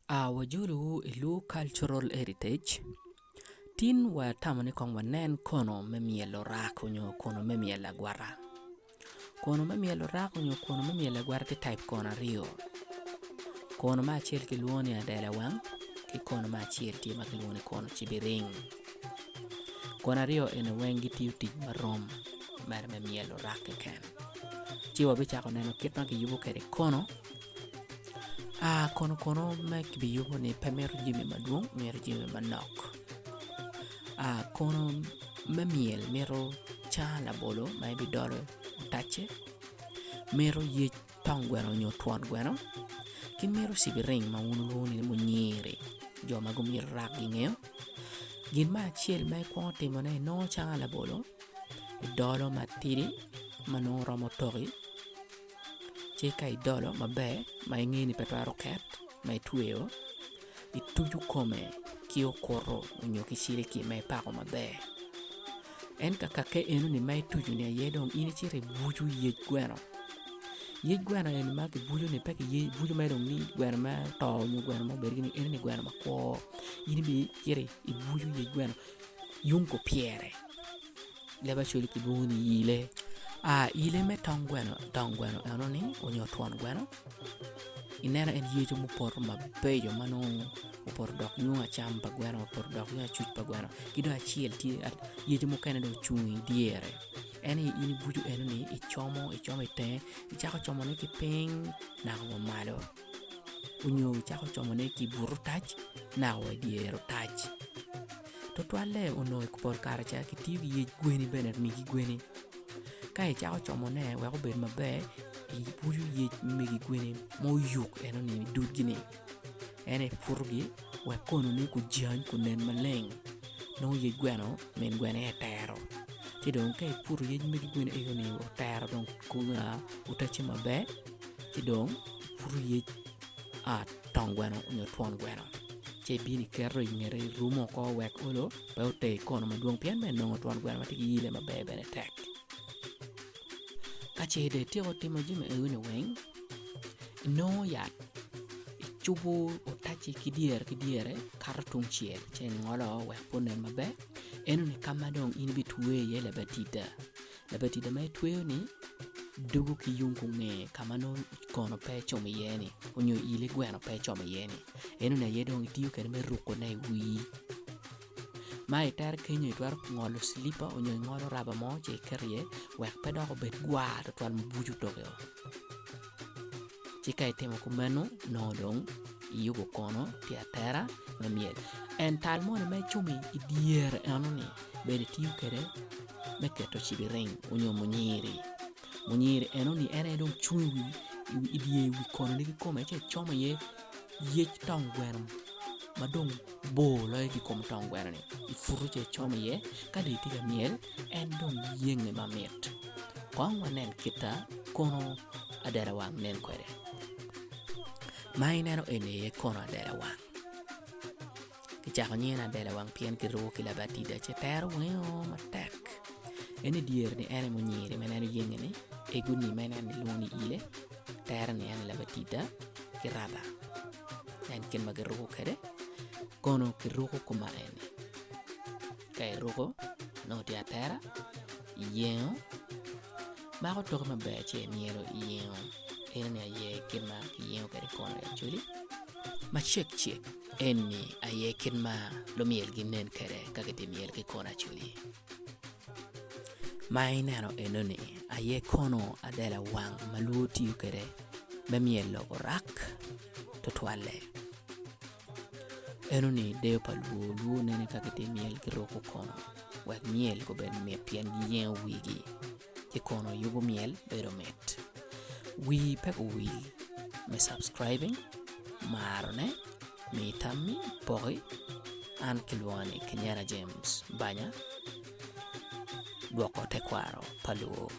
Wajulu ilu cultural heritage tin wa tamani kong wanen kono memielo rako nyo kono memielo agwara. Kono memielo rako nyo kono memielo agwara ti type kono rio. Kono ma achiel ki luoni adela wang ki kono ma achiel ti ma ki luoni kono chibiring. Kono rio ene wengi ti uti marom mer memielo rako ken. Chiwa bichako neno kit ma ki yubo kere kono. Kono me kibi yubo ni pe mero jimi maduong, mero jimi manok. Kono me miel mero cha la bolo ma ibi dolo utache. Mero ye tong gweno nyo tuan gweno. Kin mero sibiring ma unu ni munyiri. Jo ma gumir rak gingeo. Gin ma achiel ma ikuang timone no cha la bolo. Idolo matiri manoro motori. Chika idolo mabe ma ingini petwaro ket ma itueo ituju kome kio koro unyo kishire ki ma ipako mabe en kakake enu ni ma ituju ni ayedong ini chire buju yej gweno en ma ki buju ni peki yej buju ma edong ni gweno ma to nyo gweno ma bergini enu ni gweno ma kwa ini bi chire ibuju yej gweno yung ko piere leba chuli ki buju ni ile ile me tong gweno eno ni unyo tuan gweno inena en yejo muporo mabeyo mano uporo dok nyunga cham pa gweno uporo dok nyunga chuch pa gweno kido achiel ti yejo mukene do chungi diere eni ini buju eno ni ichomo ite ichako chomo ne ki ping na wa malo unyo ichako chomo ne ki buru tach na wa diero tach to twale uno ikupor karacha ki tiyo ki yej gweni benet migi gweni ka ichako chomo ne weko bed mabe ibuju yej migi gweni mo yuk eno ni dud gini ene purgi wekono ni ku jany ku nen maleng no yej gweno men gwene etero ti don ka ipuru yej migi gweni ego ni otero don ku utache mabe ti don puru yej tong gweno unyo tuan gweno che bini kero ingere rumo ko wek ulo pe ote kono maduong pian men no tuan gweno matiki yile mabe bene tek kachede tiro timo jime eune weng no yat ichubu otachi kidiere karatung chiel che ngolo we pone mabe enu ni kama dong ini bitwe ye labatida mai tweo ni dugu ki yungu nge kama no kono pe chomi yeni unyo ile gweno pe chomi yeni enu na yedong itiyo kene me ruko na wi mai tar kenyo itwar ngolo slipa unyo ngolo raba mo che kerye wek pedoko bet gwar twal mbuju tokyo chika itemo kumeno no dong iyugo kono ti atera na miel en talmo ni me chumi idiere eno ni bede tiyo kere me keto chibiring unyo munyiri eno ni ene dong chumi idie wi kono niki kome che choma ye tong gweno madong bolo e ki kom tong gweno ni ifuru che choma ye kada itiga miel en dong yenge mamit kong wanen kita kono adera wang nen kwere mai neno ene ye kono adera wang kichako nyena adera wang pien ki ruo ki labatida che tero weo matek ene dier ni ene munyiri meneno yenge ni eguni meneno luoni ile tero ni ene labatida ki raba en kin magiruko kede kono kiruko kuma ene kay ruko no ti atera yeo mako toke mabe che mielo yeo ene aye kinma yeo kede kono e chuli ma chek eni aye kinma lo miel ginen kede kagete miel ki kono chuli mai nano enoni aye kono adela wang maluti kede me mielo orak to twale enoni deo palu nene kagete miel ki roko kono wek miel ko ben me pien yen wigi ki kono yugo miel bero met wi peko wil me subscribing marone mi tammi poi an kilwani Kenyana James banya duoko tekwaro palu